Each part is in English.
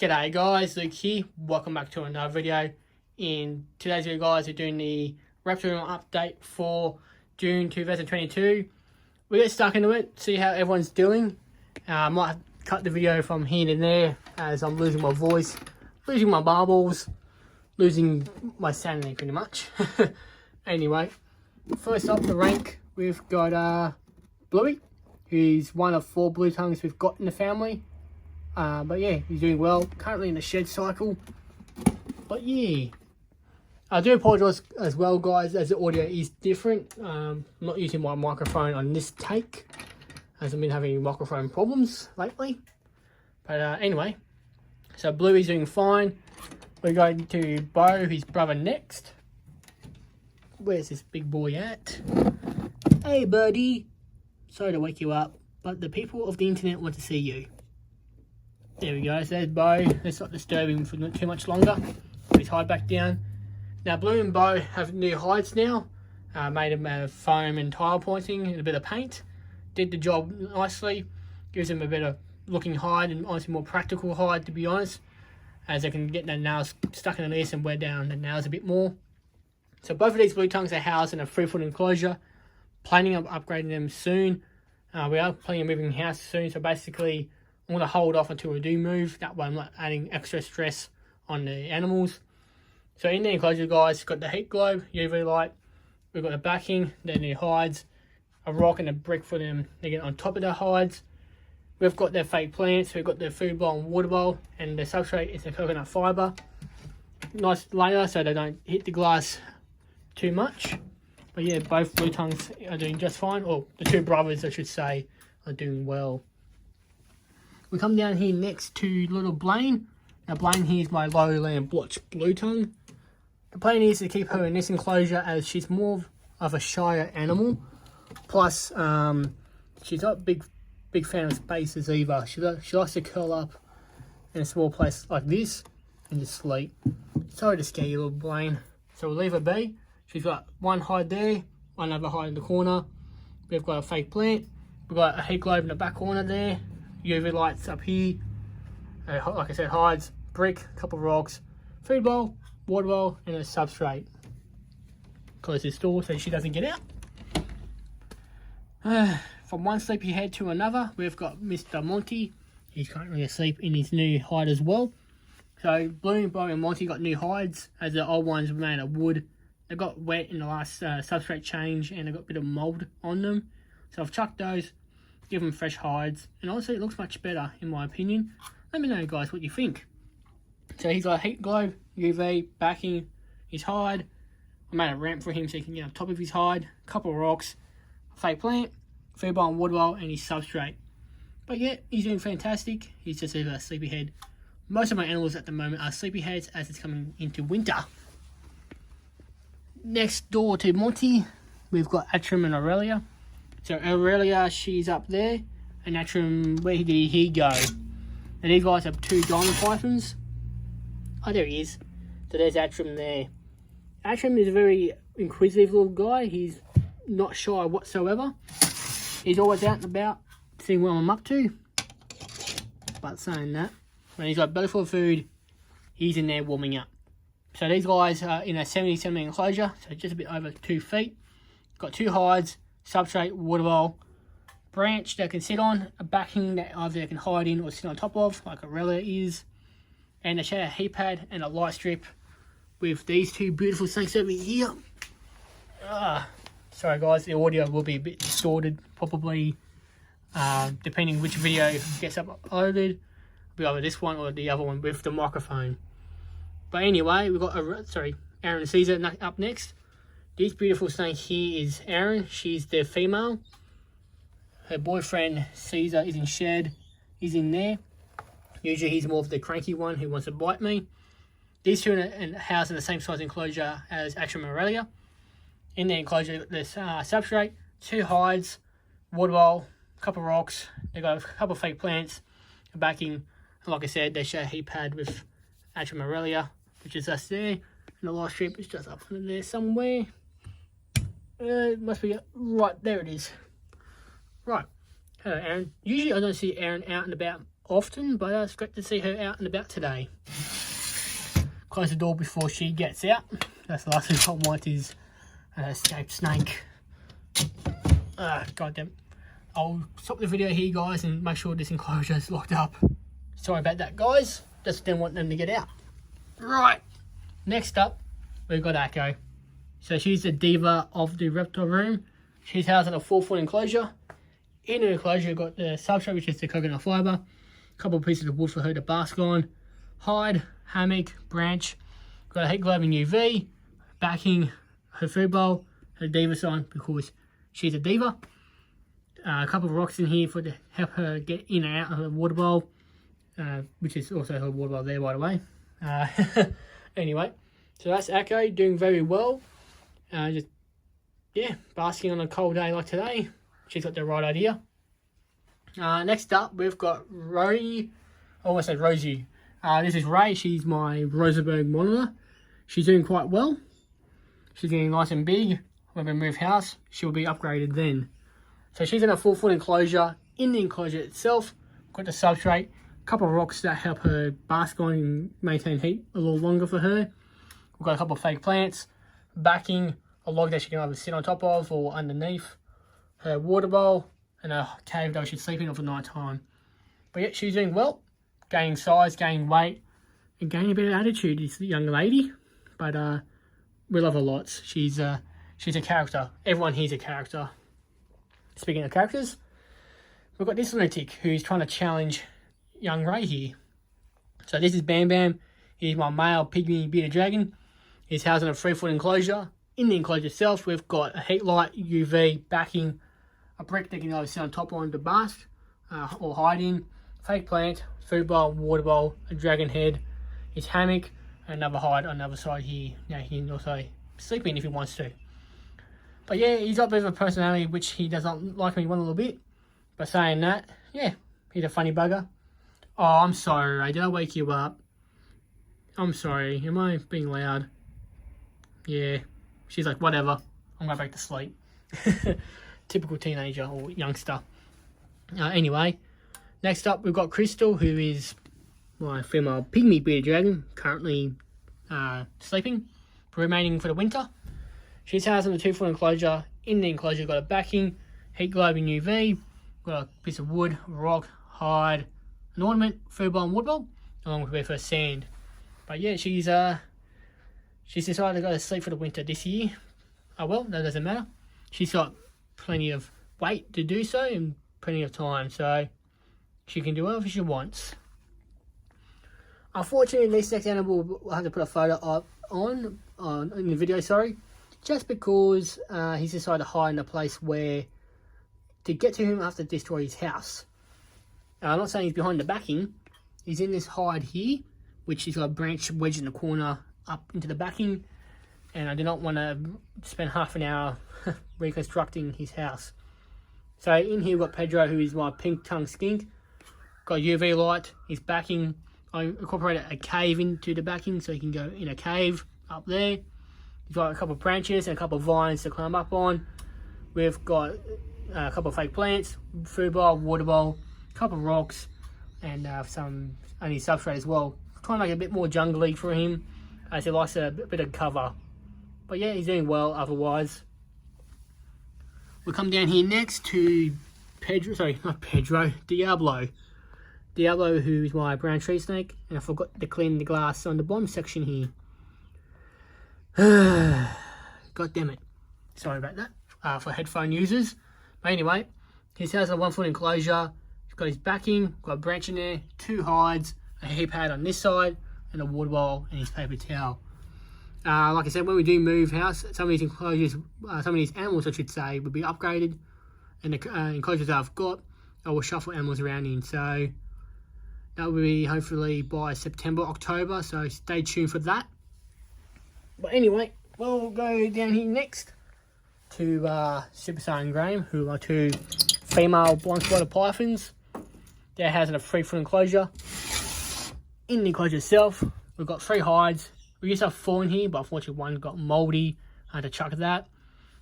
G'day guys, Luke here. Welcome back to another video. In today's video guys, we're doing the Reptile update for June 2022. We'll get stuck into it, see how everyone's doing. I might cut the video from here and there as I'm losing my voice, losing my marbles, losing my sanity pretty much. Anyway, first up the rank, we've got Bluey. He's one of 4 blue tongues we've got in the family. But yeah, he's doing well. Currently in the shed cycle. But yeah, I do apologise as well, guys, as the audio is different. I'm not using my microphone on this take, as I've been having microphone problems lately. But anyway, so Bluey's doing fine. We're going to Bo, his brother, next. Where's this big boy at? Hey, buddy. Sorry to wake you up, but the people of the internet want to see you. There we go, so there's Bo. Let's not disturb him for too much longer. Put his hide back down. Now, Blue and Bo have new hides now. Made them out of foam and tile pointing and a bit of paint. Did the job nicely. Gives them a better looking hide and honestly more practical hide, to be honest, as they can get their nails stuck in the leash and wear down the nails a bit more. So both of these blue tongues are housed in a 3-foot enclosure. Planning on upgrading them soon. We are planning on moving house soon, so basically I'm going to hold off until we do move. That way I'm not adding extra stress on the animals. So in the enclosure, guys, we've got the heat globe, UV light. We've got the backing, their new hides, a rock and a brick for them to get on top of their hides. We've got their fake plants. We've got their food bowl and water bowl. And the substrate is the coconut fibre. Nice layer so they don't hit the glass too much. But yeah, both blue tongues are doing just fine. Or the 2 brothers, I should say, are doing well. We come down here next to little Blaine. Now Blaine here is my lowland blotch blue tongue. The plan is to keep her in this enclosure as she's more of a shyer animal. Plus, she's not a big fan of spaces either. She likes to curl up in a small place like this and just sleep. Sorry to scare you, little Blaine. So we'll leave her be. She's got one hide there, one other hide in the corner. We've got a fake plant. We've got a heat globe in the back corner there. UV lights up here. Like I said, hides, brick, a couple of rocks, food bowl, water bowl, and a substrate. Close this door so she doesn't get out. From one sleepyhead to another, we've got Mr. Monty. He's currently asleep in his new hide as well. So Blue, Bo, and Monty got new hides, as the old ones were made of wood. They got wet in the last substrate change, and they got a bit of mould on them. So I've chucked those, give them fresh hides, and honestly it looks much better in my opinion. Let me know, guys, what you think. So he's got a heat globe, UV, backing his hide. I made a ramp for him so he can get on top of his hide, a couple of rocks, a fake plant, food bowl and water bowl, and his substrate. But yeah, he's doing fantastic. He's just a sleepyhead. Most of my animals at the moment are sleepyheads as it's coming into winter. Next door to Monty, we've got Atrum and Aurelia. So Aurelia, she's up there, and Atrum, where did he go? And these guys have 2 diamond pythons. Oh, there he is. So there's Atrum there. Atrum is a very inquisitive little guy. He's not shy whatsoever. He's always out and about, seeing what I'm up to. But saying that, when he's got belly full of food, he's in there warming up. So these guys are in a 70-centimetre enclosure, so just a bit over 2 feet. Got 2 hides, substrate, water bowl, branch they can sit on, a backing that either they can hide in or sit on top of, like Aurelia is, and a share heat pad and a light strip with these 2 beautiful snakes over here. Sorry guys, the audio will be a bit distorted, probably, depending which video gets uploaded. It'll be either this one or the other one with the microphone. But anyway, we've got Aaron and Caesar up next. This beautiful snake here is Aaron. She's the female. Her boyfriend Caesar is in shed. He's in there. Usually he's more of the cranky one who wants to bite me. These 2 are housed in the same size enclosure as Atrum and Aurelia. In the enclosure, there's substrate, 2 hides, water bowl, a couple of rocks. They've got a couple of fake plants, a backing. And like I said, they share a heat pad with Atrum and Aurelia, which is us there. And the light strip is just up under there somewhere. It must be right there. It is. Right. Hello, Aaron. Usually I don't see Aaron out and about often, but it's great to see her out and about today. Close the door before she gets out. That's the last thing I want is an escaped snake. Goddamn. I'll stop the video here, guys, and make sure this enclosure is locked up. Sorry about that, guys. Just didn't want them to get out. Right. Next up, we've got Echo. So she's the diva of the reptile room. She's housed in a 4-foot enclosure. In the enclosure, you've got the substrate, which is the coconut fibre. A couple of pieces of wood for her to bask on. Hide, hammock, branch. Got a heat globe and UV. Backing, her food bowl, her diva sign, because she's a diva. A couple of rocks in here to help her get in and out of her water bowl. Which is also her water bowl there, by the way. Anyway, so that's Echo, doing very well. Just, yeah, basking on a cold day like today. She's got the right idea. Next up, we've got Rosie. I almost said Rosie. This is Ray. She's my Rosenberg monitor. She's doing quite well. She's getting nice and big. When we move house, she'll be upgraded then. So she's in a 4-foot enclosure. In the enclosure itself, got the substrate. A couple of rocks that help her bask on and maintain heat a little longer for her. We've got a couple of fake plants. Backing, a log that she can either sit on top of or underneath. Her water bowl, and a cave that she sleep in for night time. But yeah, she's doing well. Gaining size, gaining weight, and gaining a bit of attitude, this young lady. But we love her lots. She's a character. Everyone here's a character. Speaking of characters, we've got this lunatic who's trying to challenge young Ray here. So this is Bam Bam. He's my male Pygmy bearded dragon. He's housed in a 3-foot enclosure. In the enclosure itself, we've got a heat light, UV, backing, a brick that can either sit on top on to bask or hide in, fake plant, food bowl, water bowl, a dragon head, his hammock, and another hide on the other side here. Now he can also sleep in if he wants to. But yeah, he's got a bit of a personality which he doesn't like me one little bit. But saying that, yeah, he's a funny bugger. Oh, I'm sorry, Ray. Did I wake you up? I'm sorry. Am I being loud? Yeah. She's like, whatever. I'm going back to sleep. Typical teenager or youngster. Anyway, next up we've got Crystal, who is my female Pygmy bearded dragon, currently sleeping, remaining for the winter. She's housed in a 2-foot enclosure. In the enclosure, we've got a backing, heat globe and UV. Got a piece of wood, rock, hide, an ornament, food bowl and wood bowl, along with her sand. But yeah, she's decided to go to sleep for the winter this year. Oh well, that doesn't matter. She's got plenty of weight to do so and plenty of time, so she can do whatever she wants. Unfortunately, this next animal will have to put a photo up in the video, just because he's decided to hide in a place where to get to him I have to destroy his house. I'm not saying he's behind the backing. He's in this hide here, which he's got a branch wedged in the corner up into the backing, and I do not want to spend half an hour reconstructing his house. So in here we've got Pedro, who is my pink tongue skink. Got UV light, his backing. I incorporated a cave into the backing so he can go in a cave up there. He's got a couple of branches and a couple of vines to climb up on. We've got a couple of fake plants, food bowl, water bowl, a couple of rocks, and some only substrate as well. Trying to make it a bit more jungly for him, as he likes a bit of cover. But yeah, he's doing well otherwise. We'll come down here next to Diablo. Diablo, who is my brown tree snake, and I forgot to clean the glass on the bottom section here. God damn it. Sorry about that, for headphone users. But anyway, his house is a 1-foot enclosure. He's got his backing, got a branch in there, 2 hides, a heat pad on this side, and a water bowl and his paper towel. Like I said, when we do move house, some of these enclosures, some of these animals I should say, will be upgraded. And the enclosures that I've got, I will shuffle animals around in. So that will be hopefully by September, October. So stay tuned for that. But anyway, we'll go down here next to Super Saiyan Graham, who are 2 female blonde-spotted pythons. They're housed in a 3-foot enclosure. In the enclosure itself, we've got 3 hides. We used to have 4 in here, but unfortunately one got mouldy. I had to chuck that.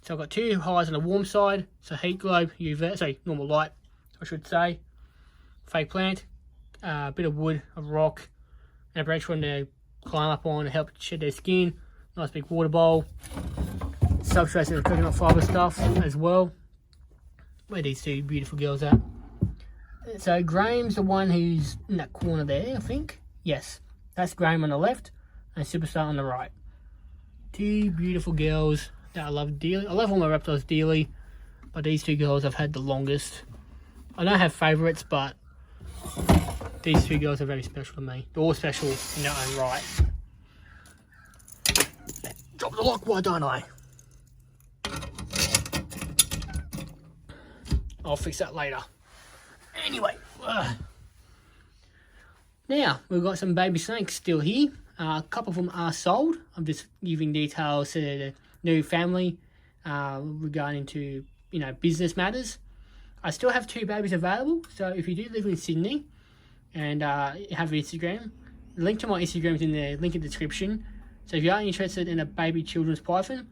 So I've got 2 hides on the warm side. So heat globe, UV, sorry, normal light, I should say. Fake plant, a bit of wood, a rock, and a branch for them to climb up on to help shed their skin. Nice big water bowl. Substrates and the coconut fibre stuff as well. Where are these two beautiful girls at? So Graham's the one who's in that corner there, I think. Yes, that's Graham on the left and Superstar on the right. Two beautiful girls that I love dearly. I love all my reptiles dearly, but these two girls I've had the longest. I don't have favourites, but these two girls are very special to me. They're all special in their own right. Drop the lock, why don't I? I'll fix that later. Anyway, now we've got some baby snakes still here. A couple of them are sold. I'm just giving details to the new family regarding to business matters. I still have 2 babies available. So if you do live in Sydney and have Instagram, the link to my Instagram is in the link in the description. So if you are interested in a baby children's python,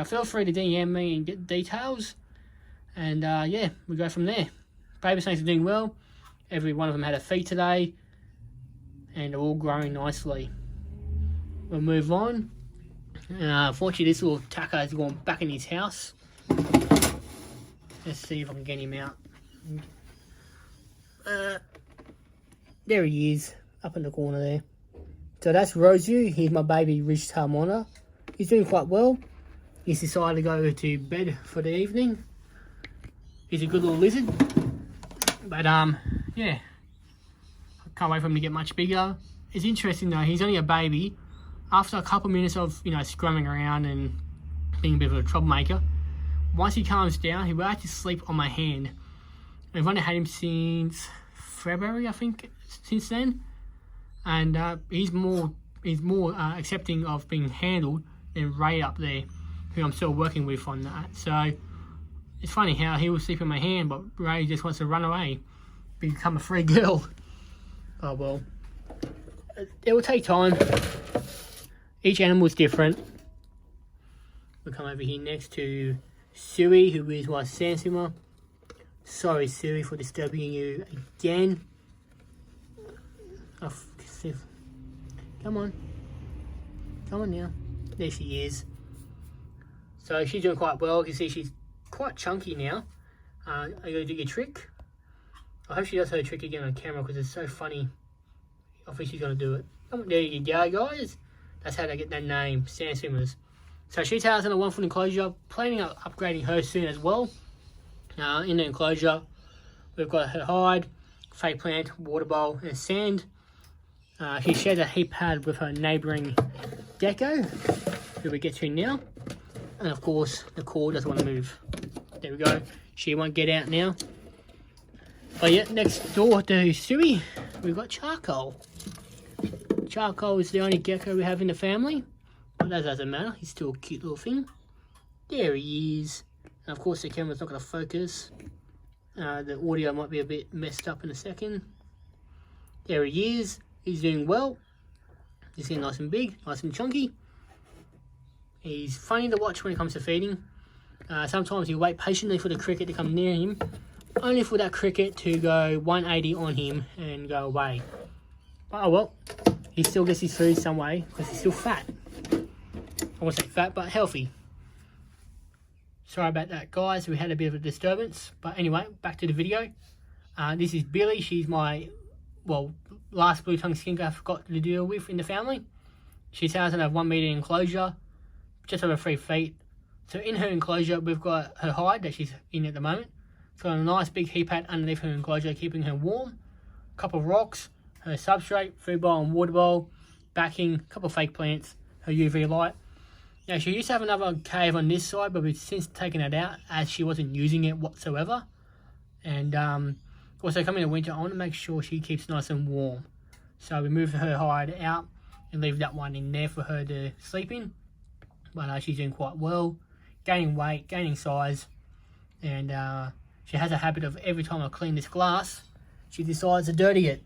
feel free to DM me and get details. And yeah, we go from there. Baby snakes are doing well. Every one of them had a feed today. And they're all growing nicely. We'll move on. Unfortunately, this little tacker has gone back in his house. Let's see if I can get him out. There he is, up in the corner there. So that's Rosu. He's my baby ridge-tail monitor. He's doing quite well. He's decided to go to bed for the evening. He's a good little lizard. But yeah, I can't wait for him to get much bigger. It's interesting though, he's only a baby. After a couple of minutes of scrumming around and being a bit of a troublemaker, once he calms down, he will actually sleep on my hand. I've only had him since February, I think, since then, and he's more accepting of being handled than Ray up there, who I'm still working with on that. So it's funny how he will sleep in my hand, but Ray just wants to run away, become a free girl. Oh well, it will take time. Each animal is different. We'll come over here next to Suey, who is my sand swimmer. Sorry, Suey, for disturbing you again. Oh, come on. Come on now. There she is. So she's doing quite well. You can see she's quite chunky now. Are you going to do your trick? I hope she does her trick again on camera because it's so funny. I think she's going to do it. Come on, there you go, guys. That's how they get that name, sand swimmers. So she's housed in a 1-foot enclosure. Planning on upgrading her soon as well. In the enclosure, we've got her hide, fake plant, water bowl, and sand. She shares a heap pad with her neighbouring gecko, who we get to now. And of course, the cord doesn't want to move. There we go. She won't get out now. But yeah, next door to Suey, we've got Charcoal. Charcoal is the only gecko we have in the family. But that doesn't matter. He's still a cute little thing. There he is. And of course, the camera's not going to focus. The audio might be a bit messed up in a second. There he is. He's doing well. He's getting nice and big, nice and chunky. He's funny to watch when it comes to feeding. Sometimes he'll wait patiently for the cricket to come near him, only for that cricket to go 180 on him and go away. But oh well, he still gets his food some way because he's still fat. I won't say fat, but healthy. Sorry about that, guys. We had a bit of a disturbance. But anyway, back to the video. This is Billy. She's my, last blue tongue skink I forgot to deal with in the family. She's housed in a 1 meter enclosure, just over 3 feet. So in her enclosure, we've got her hide that she's in at the moment. It's got a nice big heat pad underneath her enclosure, keeping her warm. A couple of rocks, her substrate, food bowl and water bowl, backing, a couple of fake plants, her UV light. Now, she used to have another cave on this side, but we've since taken it out as she wasn't using it whatsoever. And also coming in the winter, I want to make sure she keeps nice and warm. So we moved her hide out and leave that one in there for her to sleep in. But she's doing quite well, gaining weight, gaining size. And she has a habit of every time I clean this glass, she decides to dirty it.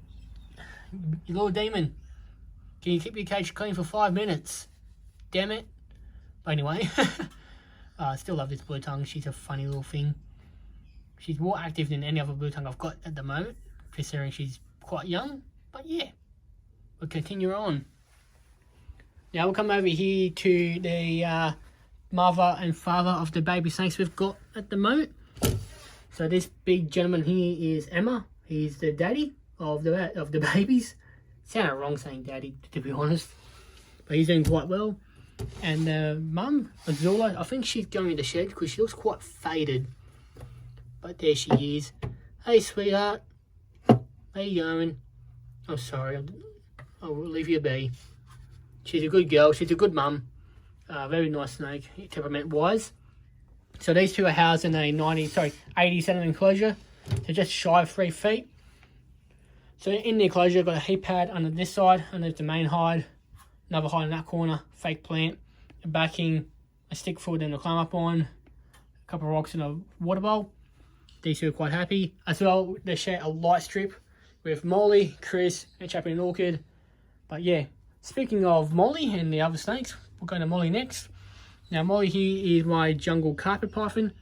You little demon, can you keep your cage clean for 5 minutes? Damn it. But anyway, I still love this blue tongue. She's a funny little thing. She's more active than any other blue tongue I've got at the moment, considering she's quite young, but yeah, we'll continue on. Now we'll come over here to the mother and father of the baby snakes we've got at the moment. So this big gentleman here is Emma. He's the daddy of the babies. Sounded wrong saying daddy, to be honest, but he's doing quite well. And the mum, Azula, I think she's going in the shed because she looks quite faded. But there she is. Hey, sweetheart. How you going? I'm sorry. I'll leave you be. She's a good girl. She's a good mum. Very nice snake, temperament-wise. So these two are housed in a 80 centimetre enclosure. So just shy of 3 feet. So in the enclosure, I've got a heat pad under this side, under the main hide. Another hide in that corner, fake plant, a backing, a stick for them to climb up on, a couple of rocks in a water bowl. These two are quite happy. As well, they share a light strip with Molly, Chris, and Chappie and Orchid. But yeah, speaking of Molly and the other snakes, we'll go to Molly next. Now Molly here is my jungle carpet python.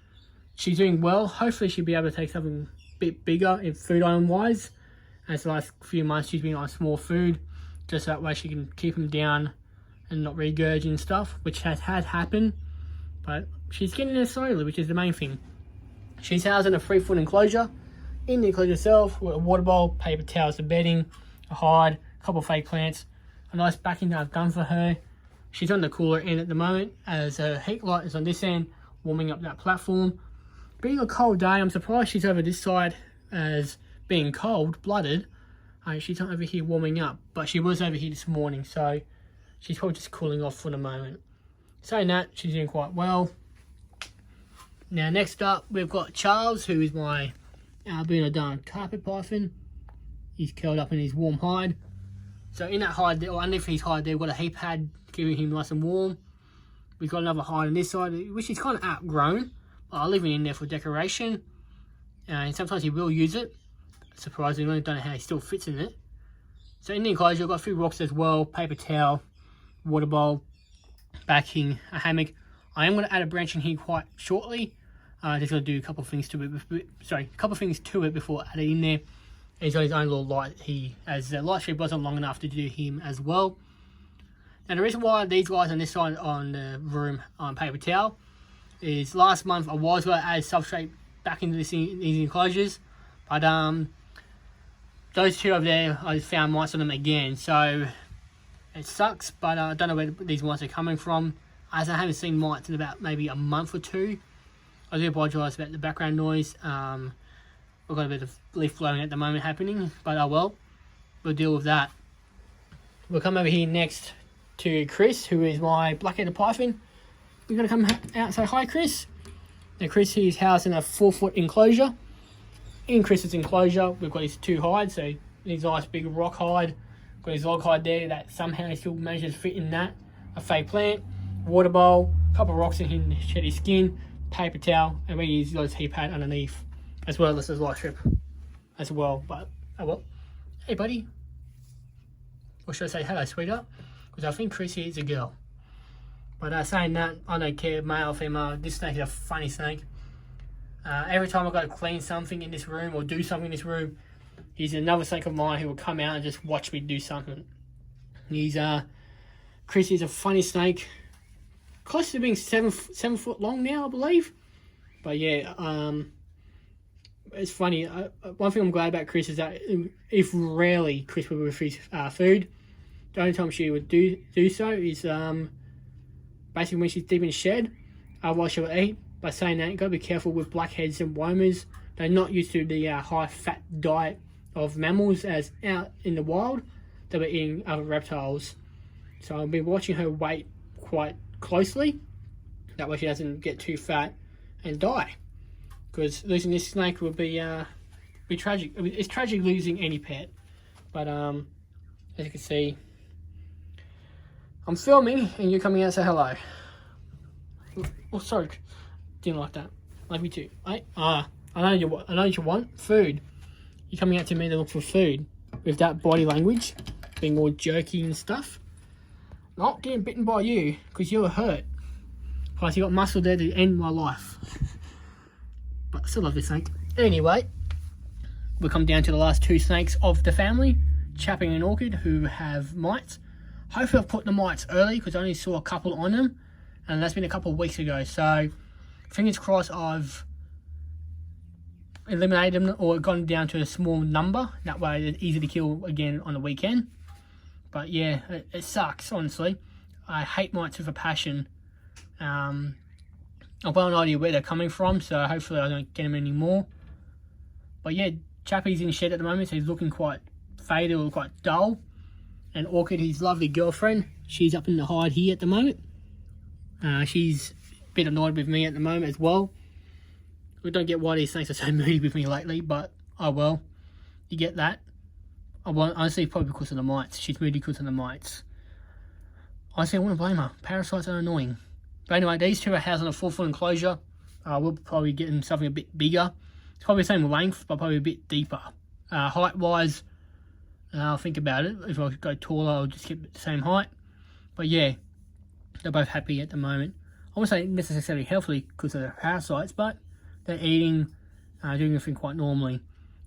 She's doing well. Hopefully she'll be able to take something a bit bigger in food item wise. As the last few months she's been on small food. Just that way she can keep him down and not regurging and stuff, which has happened. But she's getting there slowly, which is the main thing. She's housed in a 3-foot enclosure. In the enclosure itself, with a water bowl, paper towels, the bedding, a hide, a couple of fake plants, a nice backing that I've done for her. She's on the cooler end at the moment, as her heat light is on this end, warming up that platform. Being a cold day, I'm surprised she's over this side, as being cold-blooded. She's not over here warming up, but she was over here this morning, so she's probably just cooling off for the moment. Saying that, she's doing quite well. Now next up, we've got Charles, who is my albino darn carpet python. He's curled up in his warm hide. So in that hide, or underneath his hide there, we've got a heat pad keeping him nice and warm. We've got another hide on this side, which is kind of outgrown, but I'll leave it in there for decoration. And sometimes he will use it. Surprisingly, I don't know how he still fits in it. So in the enclosure, I've got a few rocks as well, paper towel, water bowl, backing, a hammock. I am going to add a branch in here quite shortly. Just going to do a couple of things to it, before adding in there. He's got his own little light as the light strip wasn't long enough to do him as well. Now the reason why these guys on this side on the room on paper towel is last month I was going to add substrate back into these enclosures, but those two over there, I found mites on them again, so it sucks, but I don't know where these mites are coming from, as I haven't seen mites in about maybe a month or two. I do apologise about the background noise. We've got a bit of leaf blowing at the moment happening, but oh well, we'll deal with that. We'll come over here next to Chris, who is my black-headed python. We're going to come out and say hi, Chris. Now Chris here is housed in a 4-foot enclosure. In Chris's enclosure, we've got his two hides, so his nice big rock hide, got his log hide there that somehow he still manages to fit in that, a fake plant, water bowl, a couple of rocks in him to shed his skin, paper towel, and we use those heat pad underneath, as well as his light strip as well. But oh well. Hey buddy. Or should I say hello, sweetheart? Because I think Chris here is a girl. But saying that, I don't care, male or female, this snake is a funny snake. Every time I go to clean something in this room or do something in this room, he's another snake of mine who will come out and just watch me do something. Chris is a funny snake, close to being 7 foot long now, I believe. But yeah, it's funny. One thing I'm glad about Chris is that if rarely Chris would refuse food, the only time she would do so is basically when she's deep in the shed. Otherwise she will eat. By saying that, you've got to be careful with blackheads and womas. They're not used to the high fat diet of mammals as out in the wild. They'll be eating other reptiles. So I'll be watching her weight quite closely. That way she doesn't get too fat and die. Because losing this snake would be tragic. I mean, it's tragic losing any pet. But as you can see, I'm filming and you're coming out to say hello. Oh, sorry. Didn't like that. Love you too. I know you want food. You're coming out to me to look for food with that body language, being all jerky and stuff. Not getting bitten by you because you were hurt. Plus you got muscle there to end my life. But I still love this snake. Anyway, we come down to the last two snakes of the family, Chappie and Orchid, who have mites. Hopefully I've put the mites early because I only saw a couple on them, and that's been a couple of weeks ago. So fingers crossed I've eliminated them or gone down to a small number. That way it's easy to kill again on the weekend. But yeah, it sucks, honestly. I hate mites with a passion. I've got an idea where they're coming from, so hopefully I don't get them anymore. But yeah, Chappie's in shed at the moment, so he's looking quite faded or quite dull. And Orchid, his lovely girlfriend, she's up in the hide here at the moment. She's a bit annoyed with me at the moment as well. We don't get why these snakes are so moody with me lately, but oh well, you get that. Honestly, probably because of the mites. She's moody because of the mites. Honestly, I wouldn't blame her. Parasites are annoying. But anyway, these two are housed in a 4-foot enclosure. We'll probably get them something a bit bigger. It's probably the same length, but probably a bit deeper. Height-wise, I'll think about it. If I go taller, I'll just keep the same height. But yeah, they're both happy at the moment. I won't say necessarily healthy because of the parasites, but they're eating, doing everything quite normally.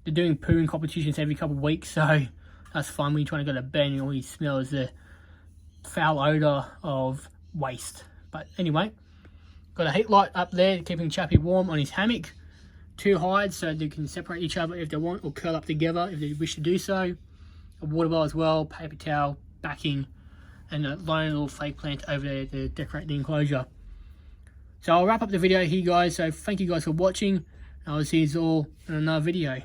They're doing pooing competitions every couple of weeks, so that's fun when you're trying to go to bed and all you smell is the foul odour of waste. But anyway, got a heat light up there keeping Chappie warm on his hammock. 2 hides so they can separate each other if they want, or curl up together if they wish to do so. A water bowl as well, paper towel, backing, and a lone little fake plant over there to decorate the enclosure. So I'll wrap up the video here, guys. So thank you guys for watching. I'll see you all in another video.